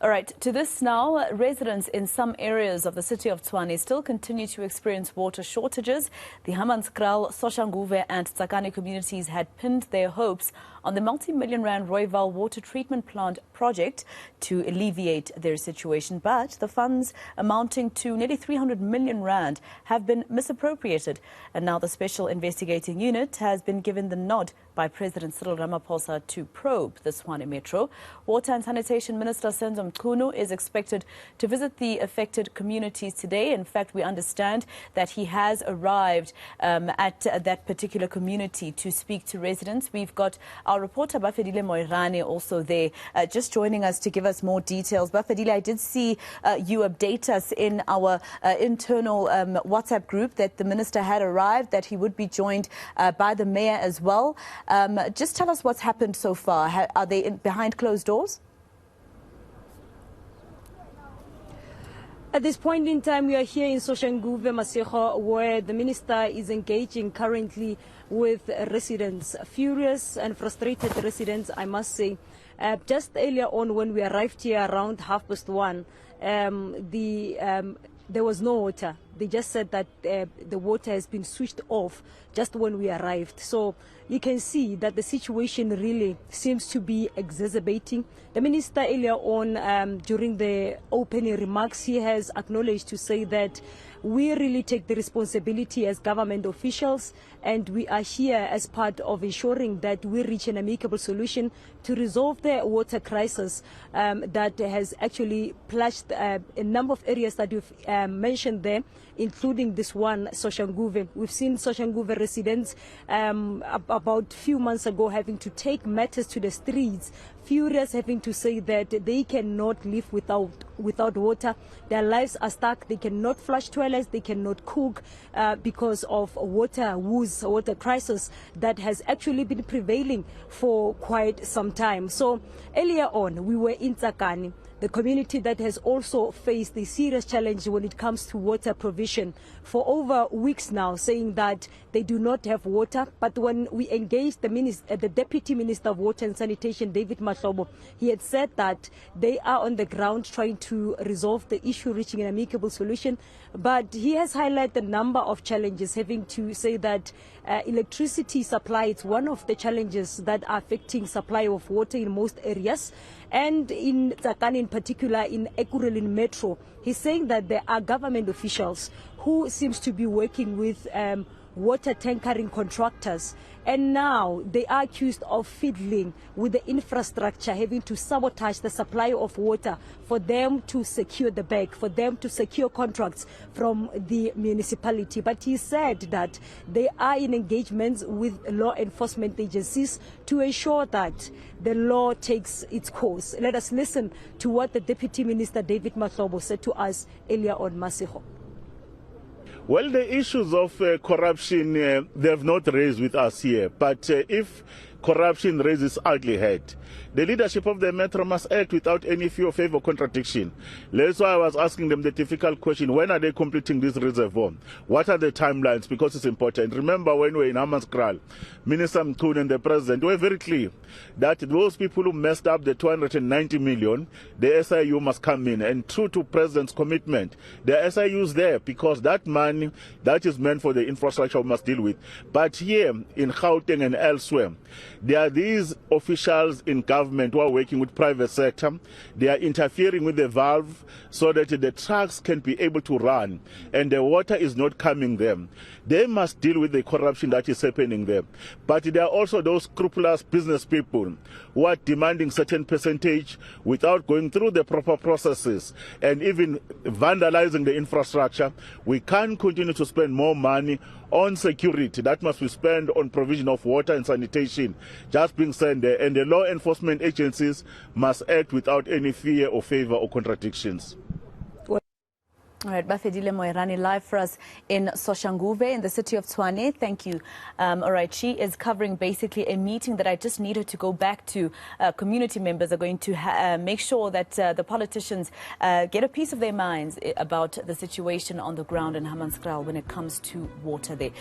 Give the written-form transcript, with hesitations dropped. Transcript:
All right, to this now, residents in some areas of the city of Tshwane still continue to experience water shortages. The Hammanskraal, Soshanguve and Tsakane communities had pinned their hopes on the multi-million rand Rooiwal Water Treatment Plant project to alleviate their situation. But the funds amounting to nearly 300 million rand have been misappropriated. And now the Special Investigating Unit has been given the nod by President Ramaphosa to probe the Tshwane Metro. Water and Sanitation Minister Senzo Mchunu is expected to visit the affected communities today. In fact, we understand that he has arrived at that particular community to speak to residents. We've got our reporter Bafedile Moerane also there, just joining us to give us more details. Bafedile, I did see you update us in our internal WhatsApp group that the minister had arrived, that he would be joined by the mayor as well. Just tell us what's happened so far. Are they behind closed doors? At this point in time, we are here in Soshanguve, Masego, where the minister is engaging currently with residents, furious and frustrated residents, I must say. Just earlier on, when we arrived here around 1:30, there was no water. They just said that the water has been switched off just when we arrived. So you can see that the situation really seems to be exacerbating. The minister earlier on, during the opening remarks, he has acknowledged to say that we really take the responsibility as government officials, and we are here as part of ensuring that we reach an amicable solution to resolve the water crisis that has actually plashed a number of areas that you've mentioned there, including this one, Soshanguve. We've seen Soshanguve residents about a few months ago having to take matters to the streets, furious, having to say that they cannot live without water. Their lives are stuck. They cannot flush toilets. They cannot cook because of water crisis that has actually been prevailing for quite some time. So earlier on, we were in Tsakane, the community that has also faced a serious challenge when it comes to water provision for over weeks now, saying that they do not have water. But when we engaged the Deputy Minister of Water and Sanitation, David Mahlobo, he had said that they are on the ground trying to resolve the issue, reaching an amicable solution. But he has highlighted a number of challenges, having to say that electricity supply is one of the challenges that are affecting supply of water in most areas. And in Tsakane in particular, in Sanitation Metro, he's saying that there are government officials who seems to be working with water tankering contractors, and now they are accused of fiddling with the infrastructure, having to sabotage the supply of water for them to secure the bag, for them to secure contracts from the municipality. But he said that they are in engagements with law enforcement agencies to ensure that the law takes its course. Let us listen to what the Deputy Minister David Mahlobo said to us earlier on Masego. Well, the issues of corruption, they have not raised with us here. But if corruption raises ugly head, the leadership of the Metro must act without any fear of favor or contradiction. That's why I was asking them the difficult question: when are they completing this reservoir? What are the timelines? Because it's important. Remember, when we were in Hammanskraal, Minister Mchunu and the President were very clear that those people who messed up the 290 million, the SIU must come in. And true to President's commitment, the SIU is there because that money that is meant for the infrastructure we must deal with. But here in Gauteng and elsewhere, there are these officials in government who are working with private sector. They are interfering with the valve so that the trucks can be able to run and the water is not coming there. They must deal with the corruption that is happening there. But there are also those scrupulous business people who are demanding certain percentage without going through the proper processes and even vandalizing the infrastructure. We can't continue to spend more money on security that must be spent on provision of water and sanitation just being sent there, and the law enforcement agencies must act without any fear or favor or contradictions. All right, Bafedile Moerane live for us in Soshanguve in the city of Tshwane. Thank you. All right, she is covering basically a meeting that I just need her to go back to. Community members are going to make sure that the politicians get a piece of their minds about the situation on the ground in Hammanskraal when it comes to water there.